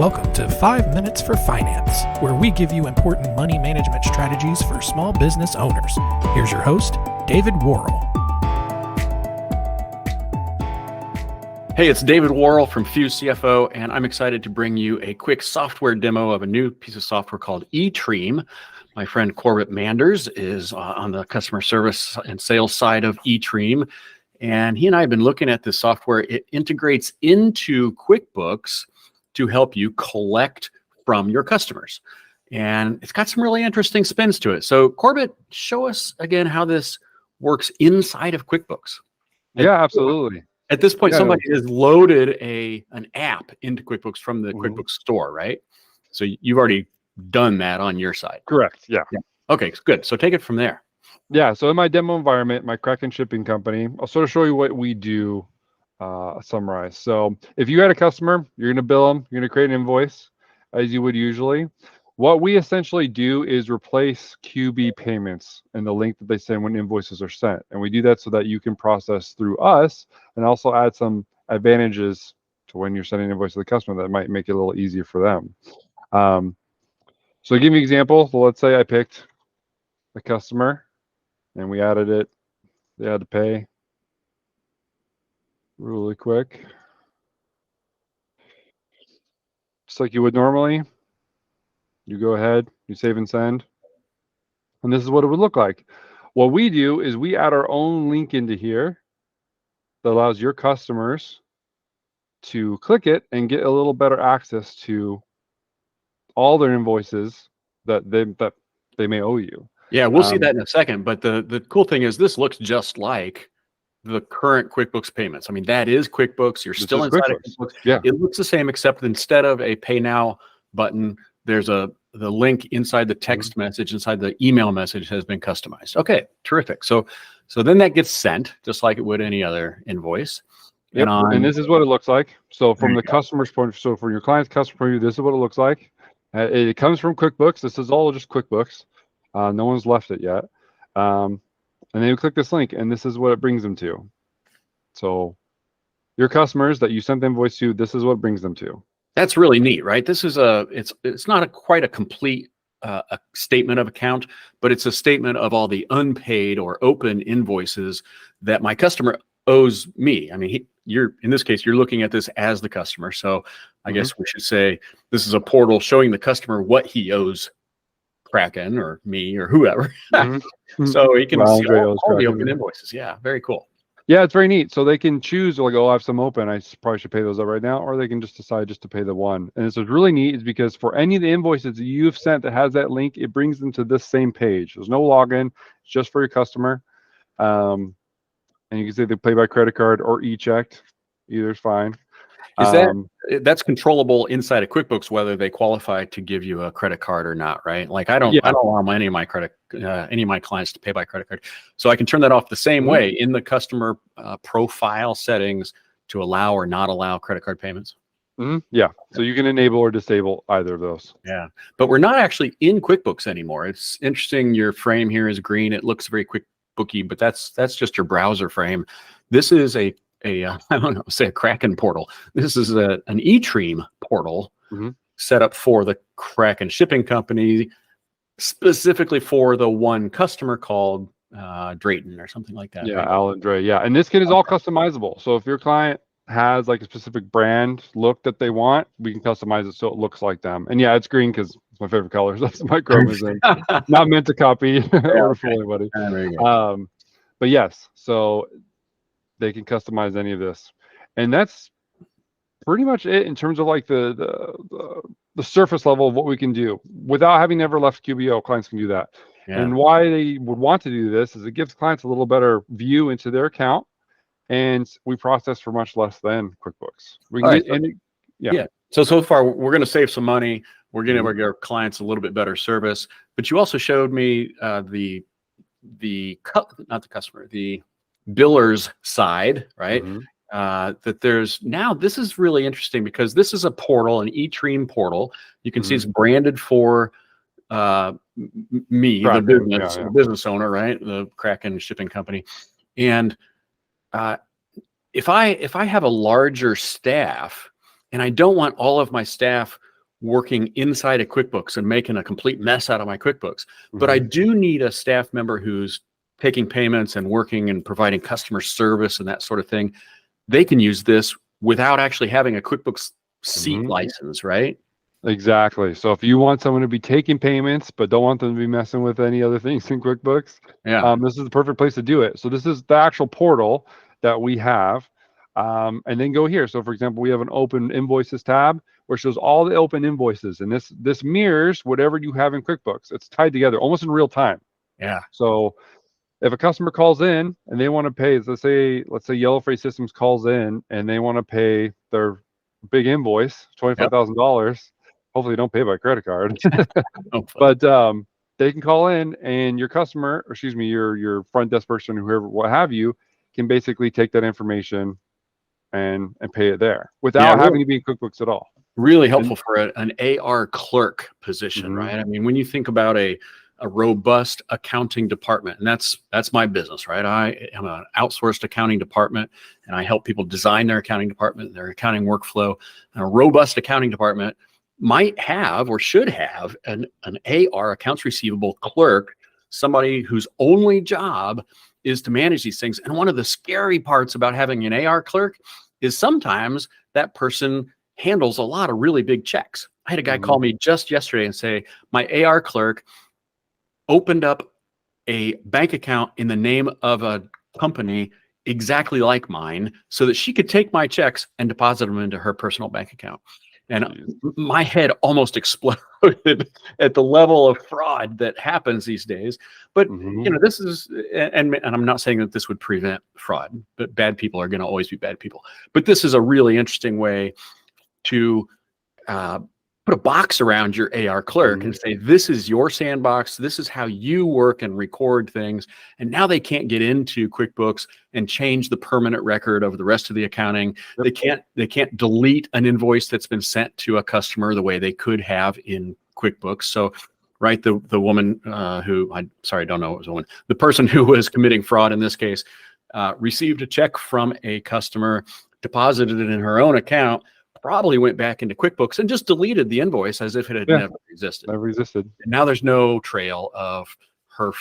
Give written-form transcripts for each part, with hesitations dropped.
Welcome to 5 Minutes for Finance, where we give you important money management strategies for small business owners. Here's your host, David Worrell. Hey, it's David Worrell from Fuse CFO, and I'm excited to bring you a quick software demo of a new piece of software called eTreme. My friend Corbett Manders is on the customer service and sales side of eTreme, and he and I have been looking at this software. It integrates into QuickBooks to help you collect from your customers. And it's got some really interesting spins to it. So Corbett, show us again how this works inside of QuickBooks. Yeah, absolutely. At this point, somebody has loaded an app into QuickBooks from the QuickBooks store, right? So you've already done that on your side. Correct. Yeah. Okay, good. So take it from there. Yeah. So in my demo environment, my Kraken shipping company, I'll sort of show you what we do, summarize. So if you had a customer, you're going to bill them, you're going to create an invoice as you would usually. What we essentially do is replace QB payments and the link that they send when invoices are sent. And we do that so that you can process through us and also add some advantages to when you're sending an invoice to the customer that might make it a little easier for them. So to give you an example, so let's say I picked a customer and we added it. They had to pay really quick, just like you would normally. You go ahead, you save and send, and this is what it would look like. What we do is we add our own link into here that allows your customers to click it and get a little better access to all their invoices that they may owe you. Yeah, we'll see that in a second. But the cool thing is this looks just like the current QuickBooks payments. I mean, that is QuickBooks. You're still inside of QuickBooks. Yeah. It looks the same, except instead of a Pay Now button, there's the link inside the text message, inside the email message has been customized. Okay, terrific. So then that gets sent just like it would any other invoice. Yep. And this is what it looks like. So from the customer's point, so from your client's customer point of view, this is what it looks like. It comes from QuickBooks. This is all just QuickBooks. No one's left it yet. And then you click this link, and this is what it brings them to. So your customers that you sent the invoice to, this is what it brings them to. That's really neat, right? This is it's not quite a complete a statement of account, but it's a statement of all the unpaid or open invoices that my customer owes me. I mean, in this case, you're looking at this as the customer. So I guess we should say this is a portal showing the customer what he owes Kraken or me or whoever. So he can see all the open invoices. Yeah, very cool. Yeah, it's very neat. So they can choose, like, oh, I have some open, I probably should pay those up right now, or they can just decide just to pay the one. And it's really neat is because for any of the invoices that you've sent that has that link, it brings them to this same page. There's no login, it's just for your customer. And you can say they pay by credit card or e-checked, either's fine. Is that's controllable inside of QuickBooks whether they qualify to give you a credit card or not, right? Like I don't allow any of my clients to pay by credit card, so I can turn that off the same way in the customer profile settings to allow or not allow credit card payments. Yeah, so you can enable or disable either of those. Yeah, but we're not actually in QuickBooks anymore. It's interesting. Your frame here is green. It looks very QuickBooky, but that's just your browser frame. This is I don't know, say a Kraken portal. This is an eTreme portal set up for the Kraken shipping company, specifically for the one customer called Drayton or something like that. Yeah, right? Alan Dre. Yeah, and this kit is all customizable. So if your client has like a specific brand look that they want, we can customize it so it looks like them. And yeah, it's green because it's my favorite color. So that's my Chrome is in. Not meant to copy or fool anybody. But yes, so they can customize any of this, and that's pretty much it in terms of like the surface level of what we can do without having ever left QBO. Clients can do that. And why they would want to do this is it gives clients a little better view into their account, and we process for much less than QuickBooks. We can So far we're going to save some money. We're going to give our clients a little bit better service. But you also showed me the biller's side, right? That there's now, this is really interesting because this is a portal, an eTreme portal. You can see it's branded for me, the business owner, right? The Kraken shipping company. And if I have a larger staff and I don't want all of my staff working inside of QuickBooks and making a complete mess out of my QuickBooks. But I do need a staff member who's taking payments and working and providing customer service and that sort of thing. They can use this without actually having a QuickBooks seat license, right? Exactly. So if you want someone to be taking payments, but don't want them to be messing with any other things in QuickBooks, this is the perfect place to do it. So this is the actual portal that we have. And then go here. So for example, we have an open invoices tab where it shows all the open invoices. And this mirrors whatever you have in QuickBooks. It's tied together almost in real time. Yeah. So if a customer calls in and they want to pay, let's say Yellow Freight Systems calls in and they want to pay their big invoice, $25,000. Hopefully don't pay by credit card. But they can call in and your customer, or excuse me, your front desk person, whoever, what have you, can basically take that information and pay it there without having to be in QuickBooks at all. Really helpful for an AR clerk position, right? I mean, when you think about a robust accounting department, and that's my business, right? I am an outsourced accounting department, and I help people design their accounting department, their accounting workflow. And a robust accounting department might have or should have an AR, accounts receivable clerk, somebody whose only job is to manage these things. And one of the scary parts about having an AR clerk is sometimes that person handles a lot of really big checks. I had a guy call me just yesterday and say, my AR clerk opened up a bank account in the name of a company exactly like mine so that she could take my checks and deposit them into her personal bank account. And my head almost exploded at the level of fraud that happens these days. But you know, this is, and I'm not saying that this would prevent fraud, but bad people are going to always be bad people. But this is a really interesting way to put a box around your AR clerk and say, this is your sandbox. This is how you work and record things. And now they can't get into QuickBooks and change the permanent record of the rest of the accounting. They can't delete an invoice that's been sent to a customer the way they could have in QuickBooks. So, right, the woman who, I don't know, it was a woman, the person who was committing fraud in this case, received a check from a customer, deposited it in her own account, probably went back into QuickBooks and just deleted the invoice as if it had never existed. Never existed. And now there's no trail of her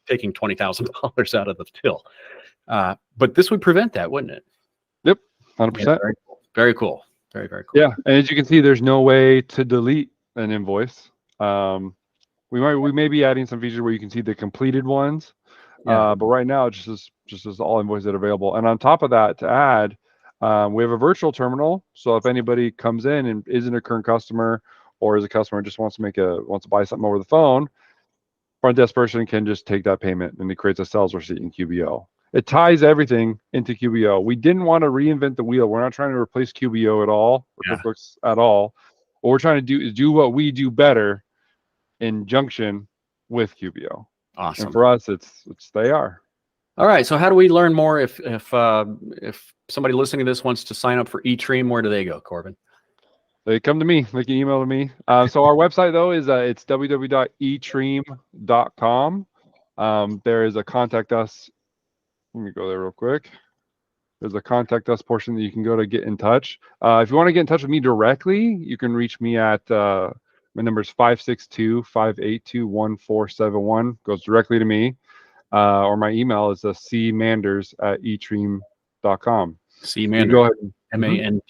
taking $20,000 out of the till. But this would prevent that, wouldn't it? Yep, 100%. Yeah, very cool. Very, very cool. Yeah, and as you can see, there's no way to delete an invoice. We may be adding some features where you can see the completed ones, but right now it just is all invoices that are available. And on top of that, to add, we have a virtual terminal. So if anybody comes in and isn't a current customer or is a customer and just wants to buy something over the phone, front desk person can just take that payment and it creates a sales receipt in QBO. It ties everything into QBO. We didn't want to reinvent the wheel. We're not trying to replace QBO at all, or QuickBooks at all. What we're trying to do is do what we do better in junction with QBO. Awesome. And for us, it's they are. All right. So how do we learn more if somebody listening to this wants to sign up for eTreme? Where do they go, Corbin? They come to me. They can email to me. So our website though is it's www.eTreme.com. There is a contact us. Let me go there real quick. There's a contact us portion that you can go to get in touch. If you want to get in touch with me directly, you can reach me at my number is 562-582-1471. Goes directly to me. Or my email is cmanders@eTreme.com. C Manders. Go ahead. Manders.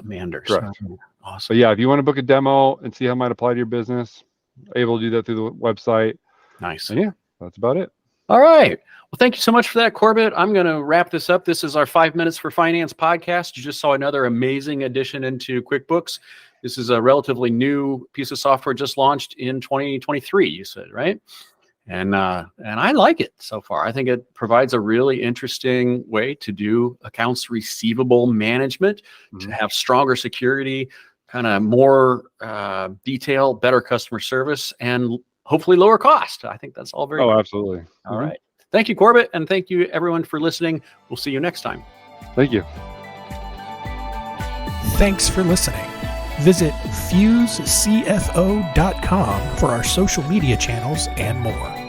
Manders. Correct. Awesome. So yeah, if you want to book a demo and see how it might apply to your business, able to do that through the website. Nice. And yeah, that's about it. All right. Well, thank you so much for that, Corbett. I'm going to wrap this up. This is our 5 Minutes for Finance podcast. You just saw another amazing addition into QuickBooks. This is a relatively new piece of software just launched in 2023, you said, right? And I like it so far. I think it provides a really interesting way to do accounts receivable management, to have stronger security, kind of more detail, better customer service, and hopefully lower cost. I think that's all very good. Absolutely. All right. Thank you, Corbett, and thank you everyone for listening. We'll see you next time. Thank you. Thanks for listening. Visit FuseCFO.com for our social media channels and more.